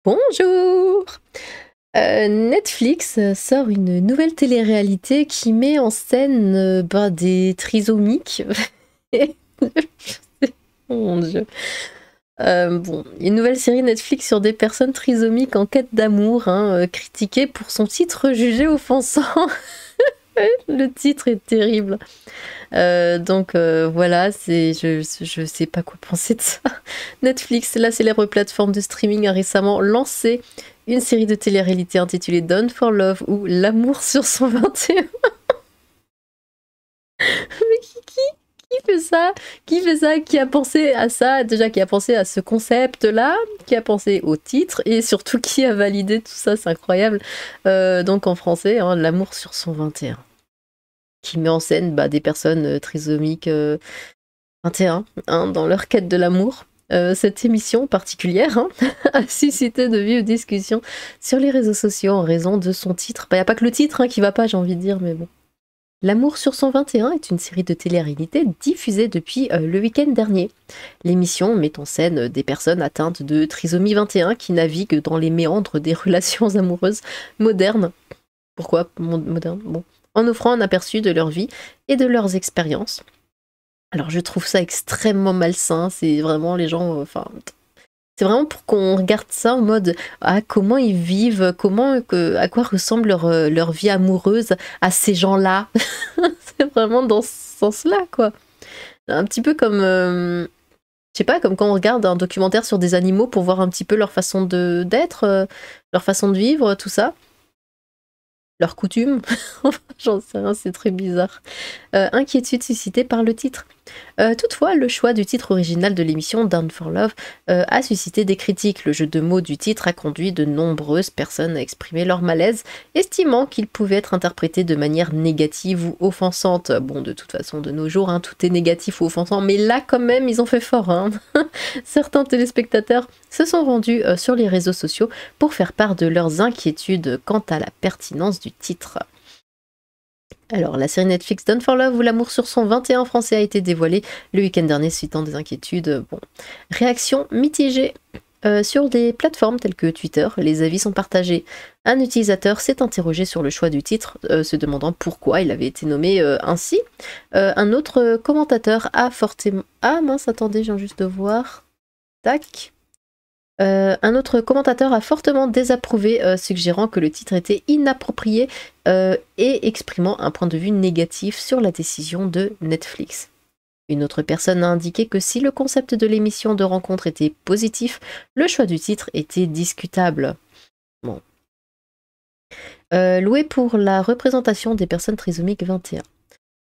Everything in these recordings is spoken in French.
Bonjour! Netflix sort une nouvelle télé-réalité qui met en scène des trisomiques. Oh mon Dieu. Une nouvelle série Netflix sur des personnes trisomiques en quête d'amour, hein, critiquée pour son titre jugé offensant. Le titre est terrible. Voilà, je sais pas quoi penser de ça. Netflix, la célèbre plateforme de streaming, a récemment lancé une série de télé-réalité intitulée Done for Love ou L'amour sur son 21. Mais qui fait ça? Qui fait ça? Qui a pensé à ça? Déjà, qui a pensé à ce concept-là? Qui a pensé au titre? Et surtout, qui a validé tout ça? C'est incroyable. Donc en français, hein, L'amour sur son 21. Qui met en scène des personnes trisomiques 21 hein, dans leur quête de l'amour. Cette émission particulière a suscité de vives discussions sur les réseaux sociaux en raison de son titre. Il n'y a pas que le titre qui va pas, j'ai envie de dire, mais bon. L'amour sur son 21 est une série de télé-réalité diffusée depuis le week-end dernier. L'émission met en scène des personnes atteintes de trisomie 21 qui naviguent dans les méandres des relations amoureuses modernes. Pourquoi moderne? Bon. En offrant un aperçu de leur vie et de leurs expériences. Alors je trouve ça extrêmement malsain, c'est vraiment les gens, c'est vraiment pour qu'on regarde ça en mode comment ils vivent, à quoi ressemble leur vie amoureuse à ces gens-là. C'est vraiment dans ce sens-là, quoi. Un petit peu comme, je sais pas, comme quand on regarde un documentaire sur des animaux pour voir un petit peu leur façon d'être, leur façon de vivre, tout ça. Leurs coutumes, j'en sais rien, c'est très bizarre. Inquiétude suscitée par le titre. Toutefois, le choix du titre original de l'émission Down for Love a suscité des critiques. Le jeu de mots du titre a conduit de nombreuses personnes à exprimer leur malaise, estimant qu'il pouvait être interprété de manière négative ou offensante. Bon, de toute façon, de nos jours, tout est négatif ou offensant, mais là, quand même, ils ont fait fort. Certains téléspectateurs se sont rendus sur les réseaux sociaux pour faire part de leurs inquiétudes quant à la pertinence du titre. Alors, la série Netflix Done for Love ou L'amour sur son 21 français a été dévoilée le week-end dernier, suitant des inquiétudes. Réaction mitigée sur des plateformes telles que Twitter, les avis sont partagés. Un utilisateur s'est interrogé sur le choix du titre, se demandant pourquoi il avait été nommé ainsi. Un autre commentateur a fortement... Ah mince, attendez, je viens juste de voir. Tac. Un autre commentateur a fortement désapprouvé, suggérant que le titre était inapproprié et exprimant un point de vue négatif sur la décision de Netflix. Une autre personne a indiqué que si le concept de l'émission de rencontre était positif, le choix du titre était discutable. Bon. Loué pour la représentation des personnes trisomiques 21.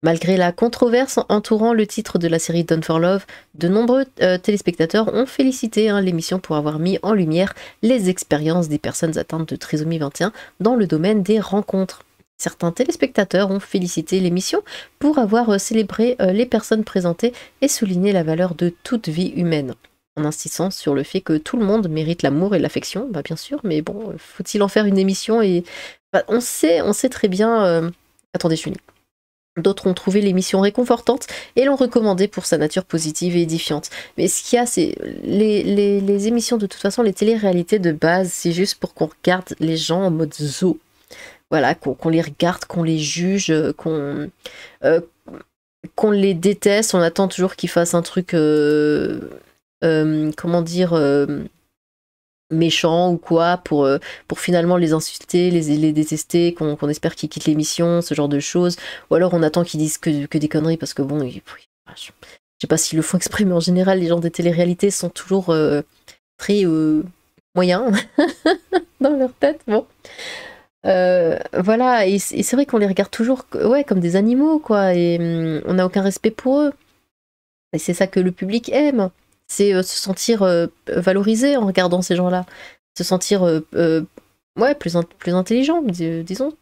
Malgré la controverse entourant le titre de la série Done for Love, de nombreux téléspectateurs ont félicité l'émission pour avoir mis en lumière les expériences des personnes atteintes de trisomie 21 dans le domaine des rencontres. Certains téléspectateurs ont félicité l'émission pour avoir célébré les personnes présentées et souligné la valeur de toute vie humaine, en insistant sur le fait que tout le monde mérite l'amour et l'affection, bien sûr, mais bon, faut-il en faire une émission et on sait très bien... Attendez, je suis nulle. D'autres ont trouvé l'émission réconfortante et l'ont recommandée pour sa nature positive et édifiante. Mais ce qu'il y a, c'est les émissions, de toute façon, les télé-réalités de base, c'est juste pour qu'on regarde les gens en mode zoo. Voilà, qu'on les regarde, qu'on les juge, qu'on les déteste. On attend toujours qu'ils fassent un truc, comment dire... méchants ou quoi pour finalement les insulter, les détester, qu'on espère qu'ils quittent l'émission, ce genre de choses, ou alors on attend qu'ils disent que des conneries parce que bon, je sais pas s'ils le font exprès, mais en général les gens des téléréalités sont toujours très moyens dans leur tête, bon. Voilà, et c'est vrai qu'on les regarde toujours comme des animaux, quoi, et on n'a aucun respect pour eux. Et c'est ça que le public aime. C'est se sentir valorisé en regardant ces gens-là. Se sentir plus intelligent, disons.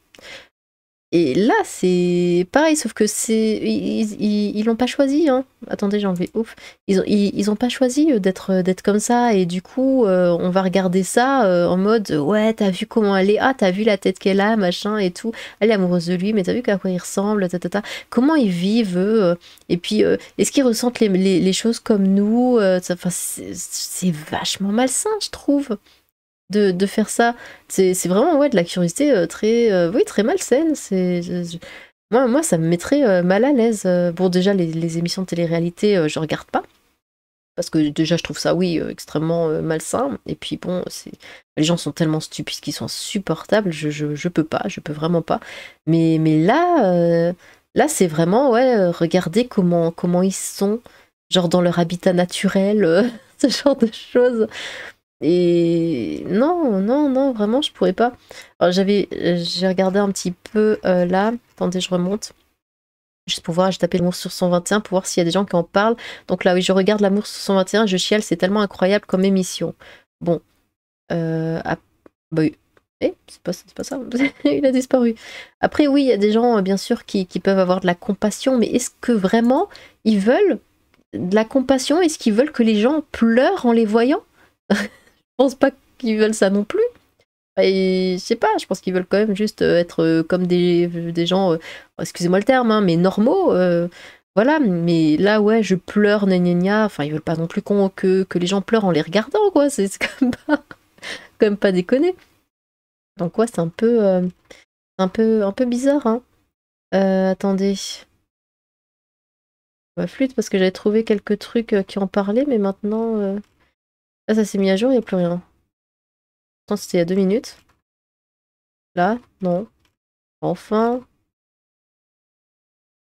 Et là, c'est pareil, sauf que ils l'ont pas choisi. Attendez, j'ai enlevé. Ouf. Ils ont pas choisi d'être comme ça. Et du coup, on va regarder ça en mode ouais, t'as vu comment elle est, t'as vu la tête qu'elle a, machin et tout. Elle est amoureuse de lui, mais t'as vu à quoi il ressemble, Comment ils vivent, eux, et puis est-ce qu'ils ressentent les choses comme nous, c'est vachement malsain, je trouve. de faire ça. C'est vraiment ouais, de la curiosité très, oui, très malsaine. Moi, ça me mettrait mal à l'aise. Bon, déjà, les émissions de télé-réalité, je regarde pas. Parce que déjà, je trouve ça, oui, extrêmement malsain. Et puis bon, les gens sont tellement stupides qu'ils sont insupportables. Je peux pas, je peux vraiment pas. Mais là, c'est vraiment, ouais, regarder comment ils sont, genre dans leur habitat naturel, ce genre de choses. Et non, non, non, vraiment, je pourrais pas. Alors, j'ai regardé un petit peu là. Attendez, je remonte. Juste pour voir, j'ai tapé l'amour sur 121 pour voir s'il y a des gens qui en parlent. Donc là, oui, je regarde l'amour sur 121, je chiale, c'est tellement incroyable comme émission. Bon, bah, c'est pas ça, il a disparu. Après, oui, il y a des gens, bien sûr, qui peuvent avoir de la compassion, mais est-ce que vraiment ils veulent de la compassion? Est-ce qu'ils veulent que les gens pleurent en les voyant? Je pense pas qu'ils veulent ça non plus. Et je sais pas, je pense qu'ils veulent quand même juste être comme des gens, excusez-moi le terme, hein, mais normaux. Voilà, mais là, ouais, je pleure, gna gna gna. Enfin, ils veulent pas non plus que les gens pleurent en les regardant, quoi. C'est quand même pas déconner. Donc, ouais, c'est un peu bizarre, hein. Attendez. Ma flûte, parce que j'avais trouvé quelques trucs qui en parlaient, mais maintenant. Là, ça s'est mis à jour, il n'y a plus rien. Pourtant, c'était il y a 2 minutes. Là, non. Enfin.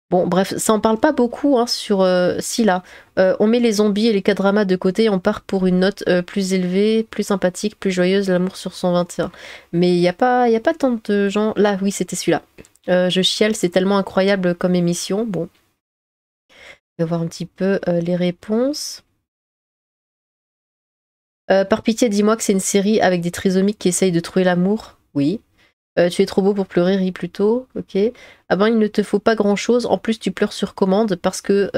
Bon, bref, ça en parle pas beaucoup hein, sur. Si là, on met les zombies et les K-dramas de côté et on part pour une note plus élevée, plus sympathique, plus joyeuse, l'amour sur 121. Mais y a pas tant de gens. Là, oui, c'était celui-là. Je chiale, c'est tellement incroyable comme émission. Bon, on va voir un petit peu les réponses. Par pitié, dis-moi que c'est une série avec des trisomiques qui essayent de trouver l'amour. Oui. Tu es trop beau pour pleurer, ris plutôt. Ok. Ah ben, il ne te faut pas grand-chose. En plus, tu pleures sur commande parce que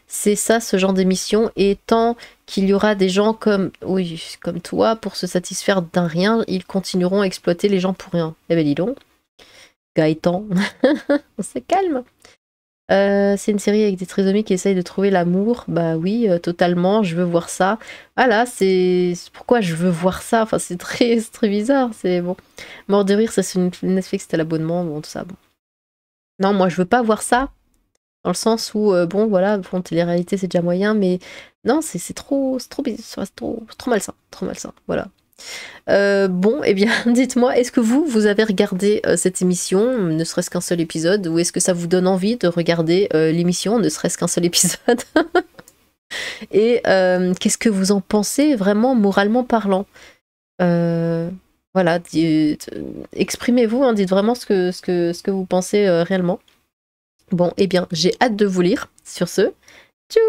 c'est ça, ce genre d'émission. Et tant qu'il y aura des gens oui, comme toi pour se satisfaire d'un rien, ils continueront à exploiter les gens pour rien. Eh ben, dis donc. Gaëtan. On se calme. C'est une série avec des trisomiques qui essayent de trouver l'amour. Bah oui, totalement, je veux voir ça. Voilà, c'est pourquoi je veux voir ça. Enfin, c'est très bizarre. C'est bon. Mort de rire, ça c'est une Netflix, c'était l'abonnement, bon, tout ça. Bon. Non, moi je veux pas voir ça. Dans le sens où, bon, voilà, bon, télé-réalité c'est déjà moyen, mais non, c'est trop bizarre, c'est trop malsain. Trop malsain, voilà. Bon, eh bien, dites-moi, est-ce que vous avez regardé cette émission, ne serait-ce qu'un seul épisode, ou est-ce que ça vous donne envie de regarder l'émission, ne serait-ce qu'un seul épisode? Et qu'est-ce que vous en pensez, vraiment, moralement parlant? Voilà, exprimez-vous, hein, dites vraiment ce que vous pensez réellement. Bon, eh bien, j'ai hâte de vous lire. Sur ce, tchou!